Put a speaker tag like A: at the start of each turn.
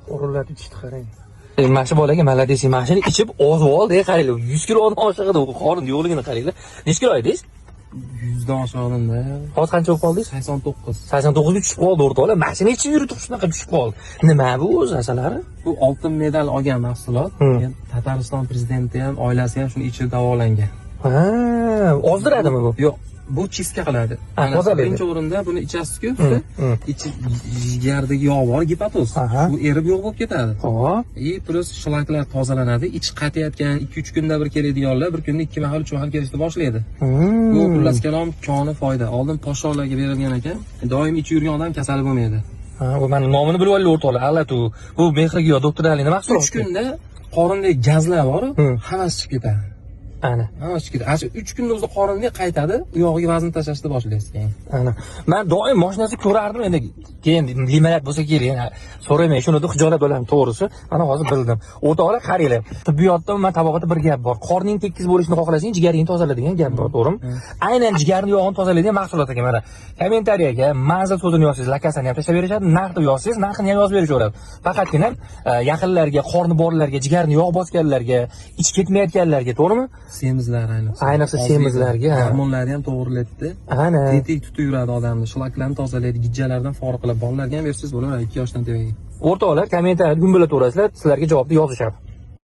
A: Qo'rqiladi ichdi qarang. Mana shu bolaga malades, mana shuni ichib ozib oldi, qaranglar. 100 kilodan oshig'ida u qorin yo'qligini qaranglar. Necha kilo edingiz?
B: 100 dan oshig'imda.
A: Hozir qancha bo'lib qoldingiz?
B: 89.
A: 89 ga tushib qoldi o'rtoqlar. Mashina ichib yurib shunaqa tushib qoldi. Nima bu o'zi asalari?
B: Bu oltin medal olgan mahsulot. Tatariston prezidenti ham, oilasi ham shuni ichib davolangan.
A: Ha, ozdiradimi bu?
B: Yo'q, bu chiska qiladi. Birinchi o'rinda buni ichasiz-ku, ichi jigardagi yog' bor, gepatoz. Bu erib yo'q bo'lib ketadi.
A: Xo'p.
B: Plus shlaklar tozalanadi. Ichi qaytayotgan 2-3 kunda bir keladiganlar bir kunda 2 mahal 3 mahal kelishni boshlaydi. Bu xullas kalom koni foyda. Oldin podshohlarga berilgan ekan. Doim ichib yurgan odam kasal bo'lmaydi.
A: Ha, bu meni nomini bilib olinglar o'rtoqlar. Allatu. Bu mehrga yo doktor Ali nima mahsulot?
B: 3 kunda qorindagi gazlar bor, hammasi chiqib ketadi.
A: Ana.
B: Ha, chiqadi. 3 kunda o'zi qoringa qaytadi, u yog'iga vazn tashlashni boshlaysiz keyin.
A: Ana. Men doim mashinasini ko'rardim, endi keyin limonad bo'lsa kerak, yana so'ramay shuni deb xijolat bo'laman, to'g'risi. Mana hozir bildim. O'rtoqlar qaranglar. Tibbiyotda men tabog'ida bir gap bor. Qorning tekis bo'lishini xohlasang, jigaringni tozalaydigan gap bor, to'g'rimi? Aynan jigarni yog'ini tozalaydigan mahsulot ekan mana. Kommentariyaga manzil so'zini yozsangiz, lakasini ham tashlab berishadi, narxni yozsangiz, narxini ham yozib berishaveradi. Faqatgina yaqinlarga, qorni borlarga, jigarni yog' bosganlarga, ichib ketmayotganlarga, to'g'rimi?
B: Semizlar
A: ayniqsa semizlarga
B: hormonlari ham to'g'rilaydi.
A: Ana.
B: Tetik tutib yuradi odamni, shlaklarni tozalaydi, gijjalardan forig' qilib. Bolalarga ham bersangiz bo'laveradi 2 yoshdan tevaga.
A: O'rtoqlar kommentariyada gumbulatverasizlar, sizlarga javobni yozishadi.